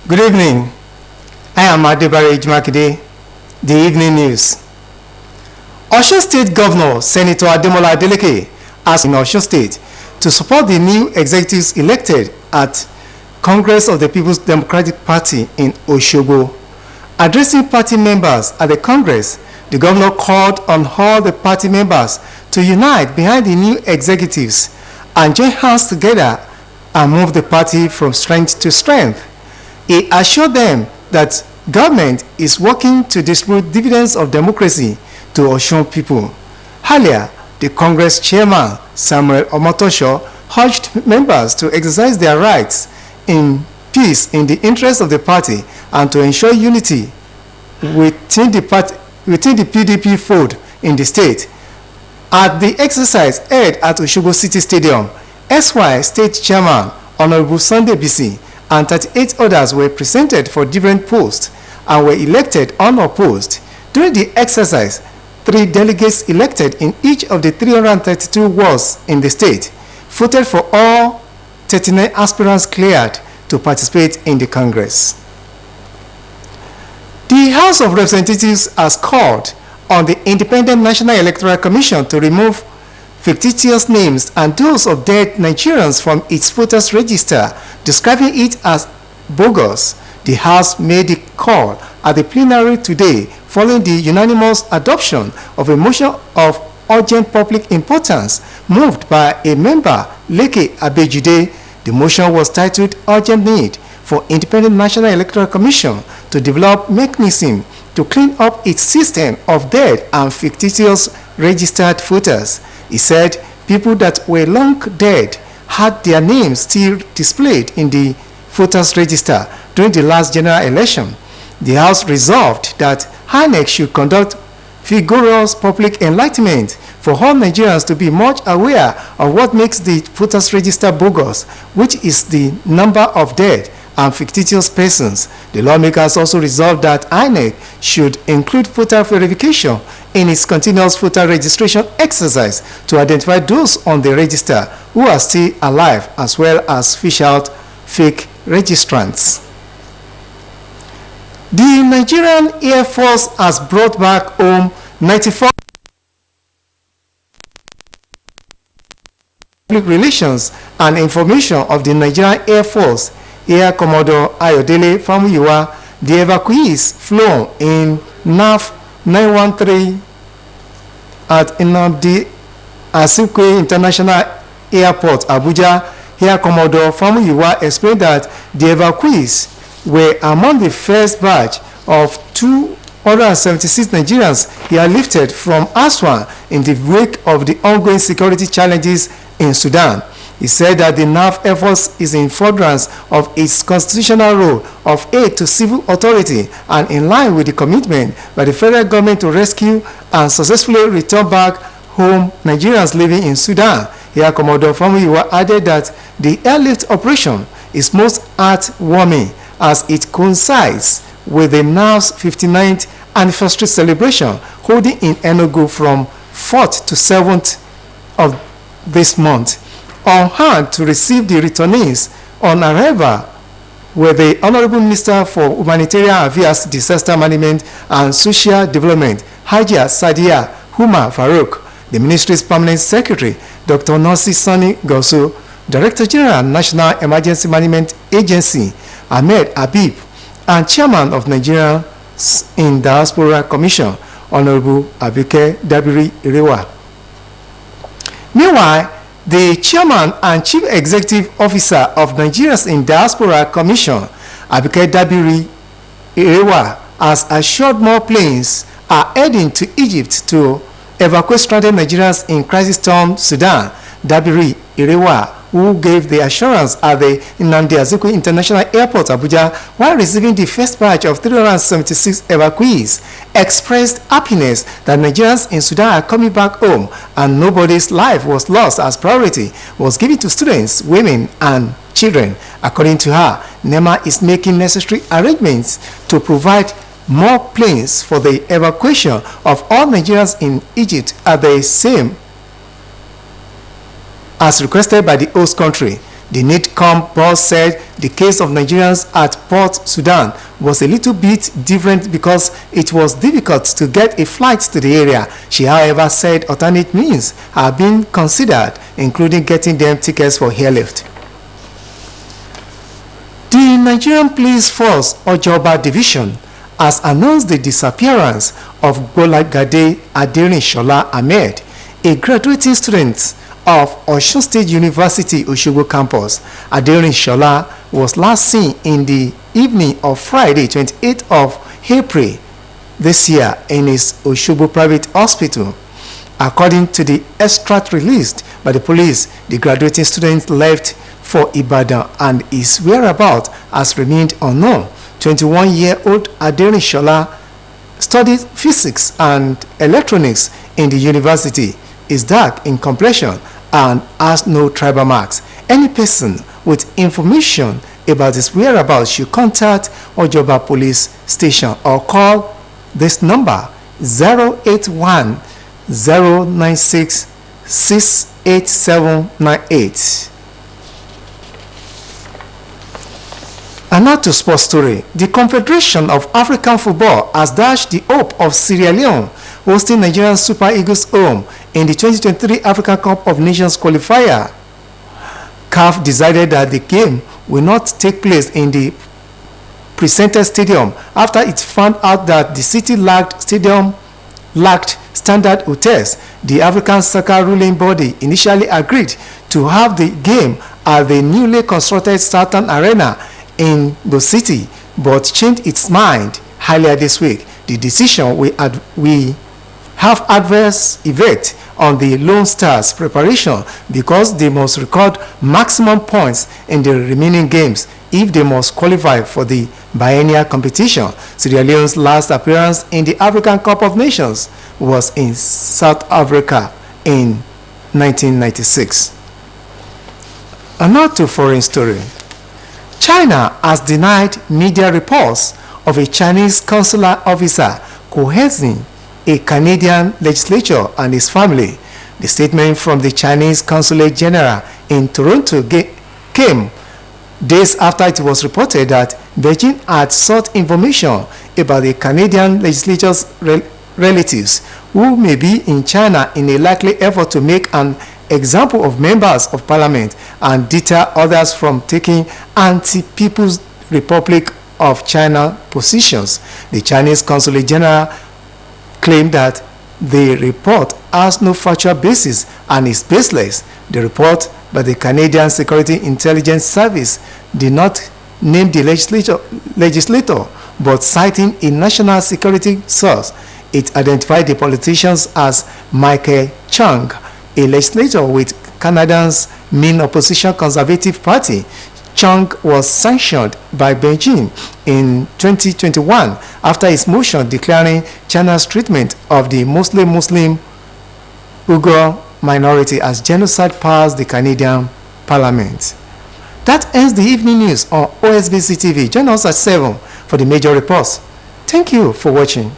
Good evening. I am Adebare Ijumakide, the Evening News. Osun State Governor Senator Ademola Adeleke asked in Osun State to support the new executives elected at Congress of the People's Democratic Party in Osogbo. Addressing party members at the Congress, the governor called on all the party members to unite behind the new executives and join hands together and move the party from strength to strength. He assured them that government is working to distribute dividends of democracy to Osun people. Earlier, the Congress chairman, Samuel Omotosho, urged members to exercise their rights in peace in the interest of the party and to ensure unity within the PDP fold in the state. At the exercise held at Osogbo City Stadium, SY State Chairman Honorable Sunday BC and 38 others were presented for different posts and were elected unopposed. During the exercise, 3 delegates elected in each of the 332 wards in the state voted for all 39 aspirants cleared to participate in the Congress. The House of Representatives has called on the Independent National Electoral Commission to remove fictitious names and those of dead Nigerians from its voters register, describing it as bogus. The House made the call at the plenary today following the unanimous adoption of a motion of urgent public importance moved by a member, Leke Abejude. The motion was titled Urgent Need for Independent National Electoral Commission to develop mechanism to clean up its system of dead and fictitious registered voters. He said people that were long dead had their names still displayed in the voters register during the last general election. The House resolved that INEC should conduct vigorous public enlightenment for all Nigerians to be much aware of what makes the voters register bogus, which is the number of dead and fictitious persons. The lawmakers also resolved that INEC should include voter verification in its continuous voter registration exercise to identify those on the register who are still alive, as well as fish out fake registrants. The Nigerian Air Force has brought back home 94 public relations and information of the Nigerian Air Force. Air Commodore Ayodele Famuyiwa, the evacuees flown in NAF 913 at Nnamdi Azikiwe International Airport, Abuja. Air Commodore Famuyiwa explained that the evacuees were among the first batch of 276 Nigerians airlifted from Aswan in the wake of the ongoing security challenges in Sudan. He said that the NAF Air Force is in furtherance of its constitutional role of aid to civil authority and in line with the commitment by the federal government to rescue and successfully return back home Nigerians living in Sudan. Air Commodore Famuyiwa added that the airlift operation is most heartwarming as it coincides with the NAF's 59th anniversary celebration holding in Enugu from 4th to 7th of this month. On hand to receive the returnees on arrival were the Honorable Minister for Humanitarian Affairs, Disaster Management and Social Development, Hajia Sadia Huma Farouk, the Ministry's Permanent Secretary, Dr. Nosi Sani Gosu, Director General, National Emergency Management Agency, Ahmed Habib, and Chairman of Nigeria in Diaspora Commission, Honorable Abike Dabiri Irewa. Meanwhile, the Chairman and Chief Executive Officer of Nigerians in Diaspora Commission, Abike Dabiri Irewa, has assured more planes are heading to Egypt to evacuate stranded Nigerians in crisis-torn Sudan. Dabiri Irewa, who gave the assurance at the Nnamdi Azikiwe International Airport, Abuja, while receiving the first batch of 376 evacuees, expressed happiness that Nigerians in Sudan are coming back home and nobody's life was lost, as priority was given to students, women, and children. According to her, NEMA is making necessary arrangements to provide more planes for the evacuation of all Nigerians in Egypt at the same as requested by the host country. The NIDCOM boss said the case of Nigerians at Port Sudan was a little bit different because it was difficult to get a flight to the area. She, however, said alternate means are being considered, including getting them tickets for airlift. The Nigerian Police Force Ojoba Division has announced the disappearance of Gbolagade Aderinshola Ahmed, a graduating student of Osun State University Osogbo campus. Aderinshola was last seen in the evening of Friday, 28th of April this year in his Osogbo private hospital. According to the extract released by the police, the graduating student left for Ibadan and his whereabouts has remained unknown. 21-year-old Aderinshola studied physics and electronics in the university, is dark in complexion and has no tribal marks. Any person with information about his whereabouts should contact Ojoba Police Station or call this number 081 096 68798. And now to sports story. The Confederation of African Football has dashed the hope of Sierra Leone hosting Nigerian Super Eagles home in the 2023 African Cup of Nations qualifier. CAF decided that the game will not take place in the presented stadium after it found out that the city lacked standard hotels. The African Soccer ruling body initially agreed to have the game at the newly constructed Southern Arena in the city, but changed its mind earlier this week. The decision will have adverse effect on the Lone Stars' preparation because they must record maximum points in the remaining games if they must qualify for the biennial competition. Sierra Leone's last appearance in the African Cup of Nations was in South Africa in 1996. And now to foreign story. China has denied media reports of a Chinese consular officer coercing a Canadian legislator and his family. The statement from the Chinese Consulate General in Toronto came days after it was reported that Beijing had sought information about the Canadian legislator's relatives who may be in China in a likely effort to make an example of members of parliament and deter others from taking anti-People's Republic of China positions. The Chinese Consulate General claimed that the report has no factual basis and is baseless. The report by the Canadian Security Intelligence Service did not name the legislator, but citing a national security source, it identified the politicians as Michael Chung, a legislator with Canada's main opposition Conservative Party. Chung was sanctioned by Beijing in 2021 after his motion declaring China's treatment of the Muslim Uyghur minority as genocide passed the Canadian Parliament. That ends the evening news on OSBC TV. Join us at 7 for the major reports. Thank you for watching.